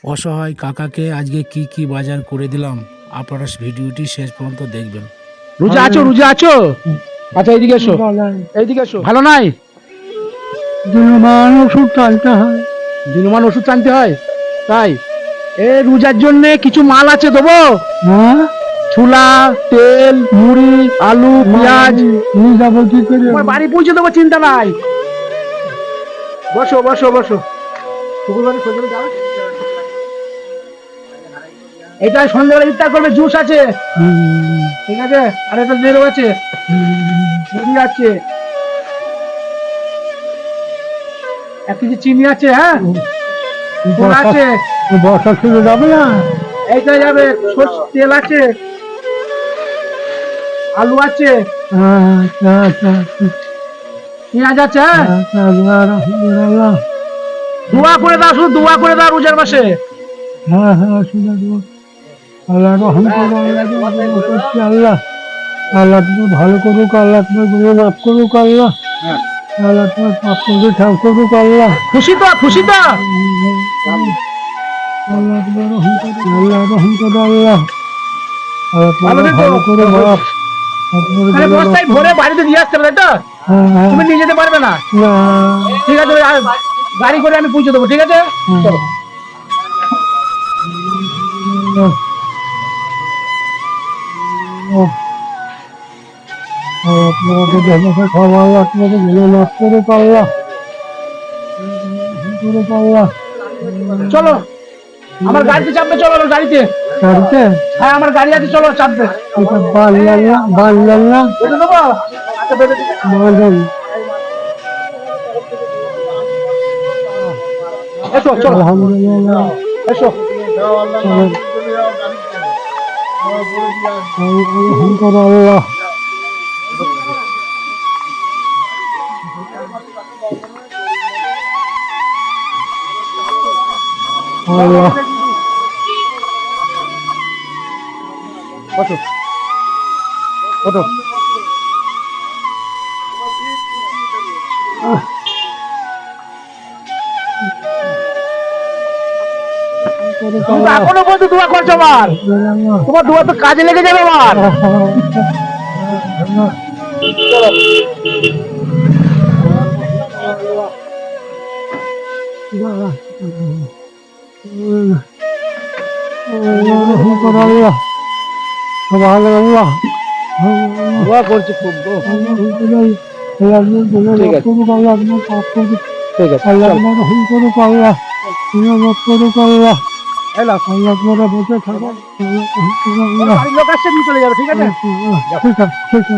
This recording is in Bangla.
অসহায় কাকাকে আজকে কি কি বাজার করে দিলাম, আপনারা ভিডিওটি শেষ পর্যন্ত দেখবেন। রুজা আছো, রুজা আছো? আচ্ছা এইদিকে এসো, এইদিকে এসো। ভালো নাই? দিনমান ওষুধ টানতে হয়। দিনমান ওষুধ টানতে হয়, তাই? এ রোজার জন্য কিছু মাল আছে দেবো? হ্যাঁ, ছোলা, তেল, মুড়ি, আলু, পেঁয়াজ। নিয়ে যাবো কি করে? তোমার বাড়ি পৌঁছে দেবো, চিন্তা নাই। বসো বসো বসো। শুক্রবারে সজনে যাও। এটা সন্ধ্যাবেলা ইফতার করবে, জুস আছে, ঠিক আছে? আর একটা নেড়ো আছে, মুড়ি আছে, 1 কেজি চিনি আছে, হ্যাঁ, গুড় আছে। বর্ষা শুরু যাবে না? এইটা যাবে। তেল আছে, আলু আছে, আচ্ছা আচ্ছা পেঁয়াজ আছে, হ্যাঁ। আচ্ছা, আলহামদুলিল্লাহ। দোয়া করে দাও, শুধু দোয়া করে দাও রোজার মাসে। হ্যাঁ হ্যাঁ, শুনে দেবো। আল্লাহ রহম করো, আল্লাহ আল্লাহ তুমি ভালো করুক, আল্লাহ তোমার গুলো মাফ করুক, আল্লাহ আল্লাহ তোমার পাপ করবে ঠাক করুক, আল্লাহ খুশি তো, খুশি তো? আল্লাহ তোমার রহম করো, আল্লাহ রহম করো, আল্লাহ আল্লাহ ভালো তোমার থেকো। ভালো করে মাফ। আরে বস্তায় ভরে বাড়িতে দিয়ে আসতে হবে, তাই তো? তুমি নিয়ে যেতে পারবে না? ঠিক আছে, গাড়ি করে আমি পৌঁছে দেবো, ঠিক আছে? চলো। আপনাকে দেখে খাবার আপনাকে গুলো মাফ করে পাল্লা করে পাল্লা। চলো, আমার গাড়িতে চাপবে, চলো আমার গাড়িতে। গাড়িতে? হ্যাঁ, আমার গাড়ি আছে, চলো চাপবে। এটা বাল্লাল না, বাল্লাল না, বেঁধে দেবো? আচ্ছা, বেঁধে দিচ্ছি। বাল্লাল। এসো, চলো, আলহামদুলিল্লাহ। এসো। রহম করো আল্লাহ। আল্লাহ বসো, ওঠো। তুমি এখনো পর্যন্ত দোয়া করছো আমার? তোমার দোয়া তো কাজে লেগে যাবে আমার। চলো। রহম করো আল্লাহ। সুবহানাল্লাহ। দোয়া করছি খুব গো। ঠিক আছে, আল্লাহ আপনার পাপ করুক, ঠিক আছে, আল্লাহ চলো। আপনার রহম করুক, আল্লাহ মাফ করুক, আল্লাহ এলাম। আল্লাহ আপনারা বেঁচে থাকুন। বাড়ির লোক আসছে, নিয়ে চলে যাবে, ঠিক আছে? ঠিক আছে, ঠিক আছে।